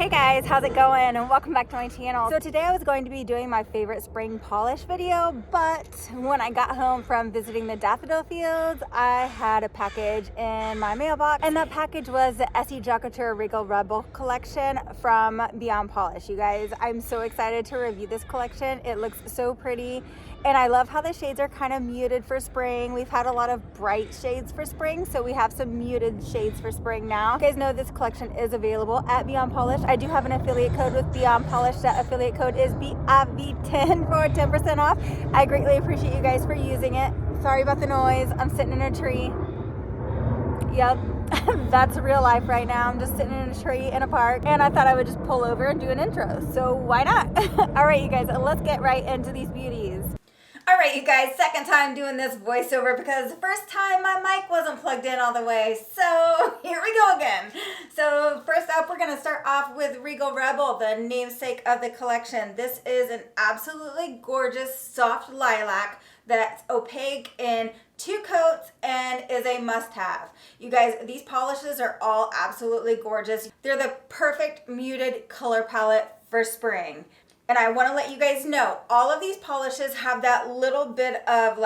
Hey guys, how's it going? And welcome back to my channel. So today I was going to be doing my favorite spring polish video, but when I got home from visiting the daffodil fields, I had a package in my mailbox, and that package was the Essie Couture Regal Rebel collection from Beyond Polish. You guys, I'm so excited to review this collection. It looks so pretty, and I love how the shades are kind of muted for spring. We've had a lot of bright shades for spring, so we have some muted shades for spring now. You guys know this collection is available at Beyond Polish. I do have an affiliate code with Beyond Polish. That affiliate code is BIV10 for 10% off. I greatly appreciate you guys for using it. Sorry about the noise. I'm sitting in a tree. Yep, that's real life right now. I'm just sitting in a tree in a park, and I thought I would just pull over and do an intro. So why not? All right, you guys, let's get right into these beauties. All right, you guys, second time doing this voiceover because the first time my mic wasn't plugged in all the way. So here we go again. So first up, we're going to start off with Regal Rebel, the namesake of the collection. This is an absolutely gorgeous soft lilac that's opaque in 2 coats and is a must-have. You guys, these polishes are all absolutely gorgeous. They're the perfect muted color palette for spring. And I want to let you guys know, all of these polishes have that little bit of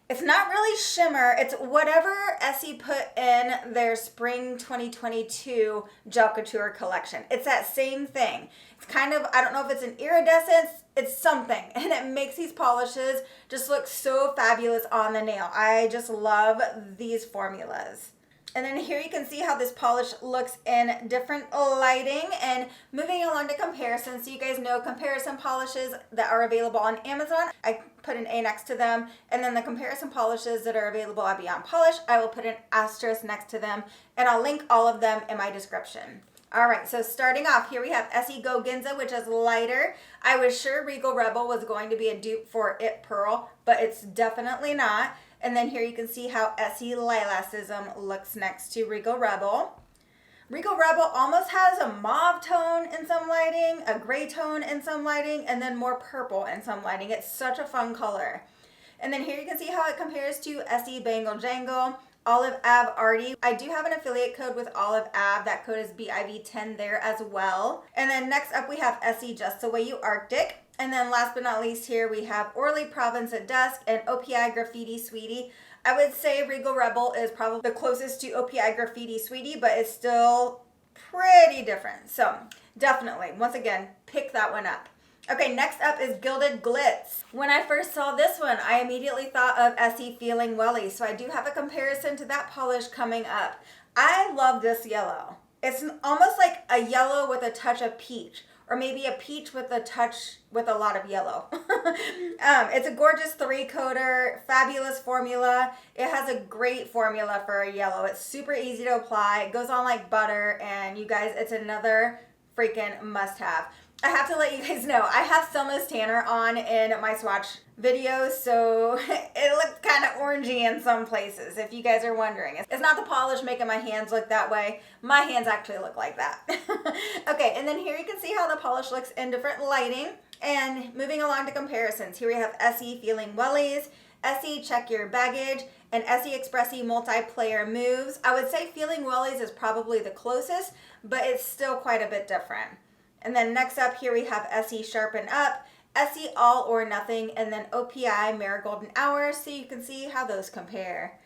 it's not really shimmer, it's whatever Essie put in their spring 2022 Gel Couture collection. It's that same thing. It's kind of, I don't know if it's an iridescence, it's something. And it makes these polishes just look so fabulous on the nail. I just love these formulas. And then here you can see how this polish looks in different lighting. And moving along to comparisons, so you guys know comparison polishes that are available on Amazon, I put an A next to them. And then the comparison polishes that are available at Beyond Polish, I will put an asterisk next to them. And I'll link all of them in my description. All right, so starting off, here we have Essie Go Ginza, which is lighter. I was sure Regal Rebel was going to be a dupe for It Pearl, but it's definitely not. And then here you can see how Essie Lilacism looks next to Regal Rebel. Regal Rebel almost has a mauve tone in some lighting, a gray tone in some lighting, and then more purple in some lighting. It's such a fun color. And then here you can see how it compares to Essie Bangle Jangle, Olive Ave Arty. I do have an affiliate code with Olive Ave. That code is BIV10 there as well. And then next up we have Essie Just the Way You Arctic. And then last but not least here we have Orly Province at Dusk and OPI Graffiti Sweetie. I would say Regal Rebel is probably the closest to OPI Graffiti Sweetie, but it's still pretty different. So definitely, once again, pick that one up. Okay, next up is Gilded Glitz. When I first saw this one, I immediately thought of Essie Feeling Welly. So I do have a comparison to that polish coming up. I love this yellow. It's almost like a yellow with a touch of peach. Or maybe a peach with a touch with a lot of yellow. It's a gorgeous 3-coater, fabulous formula. It has a great formula for a yellow. It's super easy to apply. It goes on like butter, and you guys, it's another freaking must-have. I have to let you guys know, I have Selma's Tanner on in my swatch videos, so it looks kind of orangey in some places, if you guys are wondering. It's not the polish making my hands look that way. My hands actually look like that. Okay, and then here you can see how the polish looks in different lighting. And moving along to comparisons, here we have Essie Feeling Wellies, Essie Check Your Baggage, and Essie Expressi Multiplayer Moves. I would say Feeling Wellies is probably the closest, but it's still quite a bit different. And then next up here we have Essie Sharpen Up, Essie All or Nothing, and then OPI Marigold and Hour, so you can see how those compare.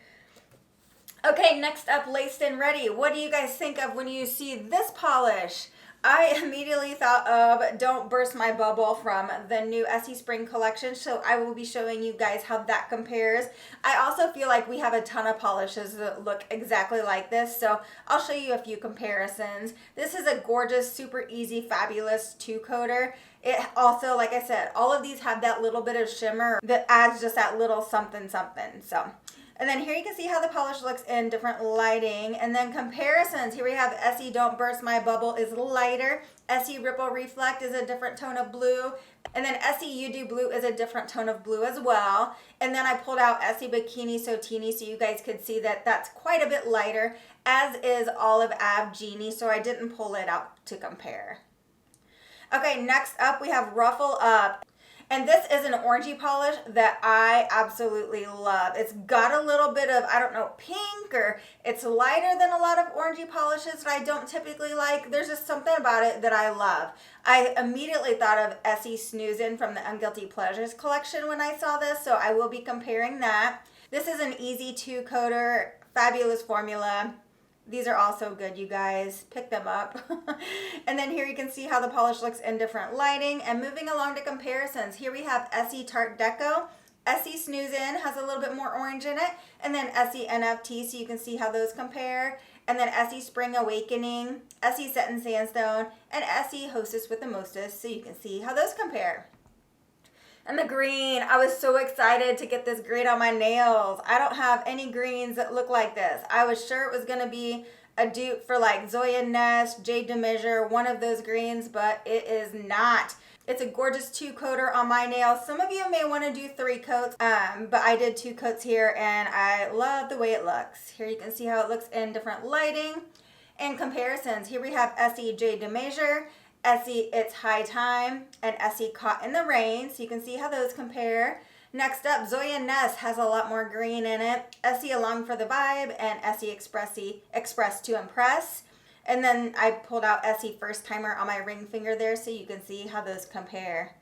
Okay, next up, Laced and Ready. What do you guys think of when you see this polish? I immediately thought of Don't Burst My Bubble from the new Essie Spring collection, so I will be showing you guys how that compares. I also feel like we have a ton of polishes that look exactly like this, so I'll show you a few comparisons. This is a gorgeous, super easy, fabulous 2-coater. It also, like I said, all of these have that little bit of shimmer that adds just that little something something, so. And then here you can see how the polish looks in different lighting. And then comparisons. Here we have Essie Don't Burst My Bubble is lighter. Essie Ripple Reflect is a different tone of blue. And then Essie You Do Blue is a different tone of blue as well. And then I pulled out Essie Bikini So Teeny so you guys could see that that's quite a bit lighter, as is Olive Ave Genie, so I didn't pull it out to compare. Okay, next up we have Ruffle Up. And this is an orangey polish that I absolutely love. It's got a little bit of, I don't know, pink, or it's lighter than a lot of orangey polishes that I don't typically like. There's just something about it that I love. I immediately thought of Essie Snoozin' from the Unguilty Pleasures collection when I saw this, so I will be comparing that. This is an easy 2-coater, fabulous formula. These are also good, you guys. Pick them up. And then here you can see how the polish looks in different lighting. And moving along to comparisons, here we have Essie Tarte Deco. Essie Snoozin' has a little bit more orange in it. And then Essie NFT, so you can see how those compare. And then Essie Spring Awakening, Essie Set in Sandstone, and Essie Hostess with the Mostess, so you can see how those compare. And the green, I was so excited to get this green on my nails. I don't have any greens that look like this. I was sure it was gonna be a dupe for like Zoya Ness, Jade de Measure, one of those greens, but it is not. It's a gorgeous 2-coater on my nails. Some of you may wanna do 3 coats, but I did 2 coats here and I love the way it looks. Here you can see how it looks in different lighting and comparisons. Here we have Essie Jade de Measure, Essie It's High Time, and Essie Caught in the Rain, so you can see how those compare. Next up, Zoya Ness has a lot more green in it. Essie Along for the Vibe, and Essie Express to Impress. And then I pulled out Essie First Timer on my ring finger there, so you can see how those compare.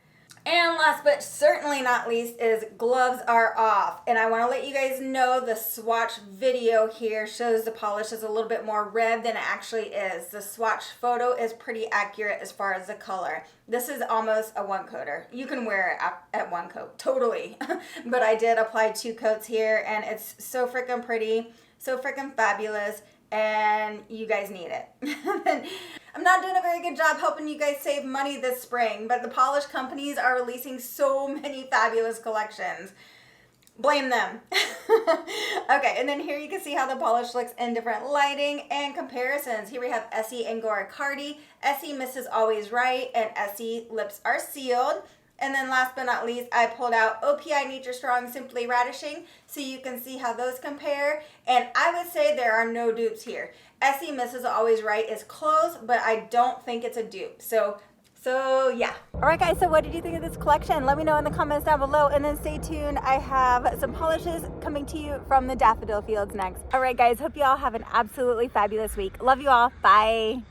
And last but certainly not least is gloves are off. And I want to let you guys know the swatch video here shows the polish is a little bit more red than it actually is. The swatch photo is pretty accurate as far as the color. This is almost a 1-coater. You can wear it at 1 coat, totally. But I did apply 2 coats here and it's so freaking pretty, so freaking fabulous. And you guys need it. I'm not doing a very good job helping you guys save money this spring, but the polish companies are releasing so many fabulous collections. Blame them. Okay, and then here you can see how the polish looks in different lighting and comparisons. Here we have Essie Angora Cardi, Essie Mrs. Always Right, and Essie Lips Are Sealed. And then last but not least, I pulled out OPI Nature Strong Simply Radishing, so you can see how those compare. And I would say there are no dupes here. Essie Mrs. Always Right is close, but I don't think it's a dupe. So yeah. All right, guys, so what did you think of this collection? Let me know in the comments down below, and then stay tuned. I have some polishes coming to you from the daffodil fields next. All right, guys, hope you all have an absolutely fabulous week. Love you all. Bye.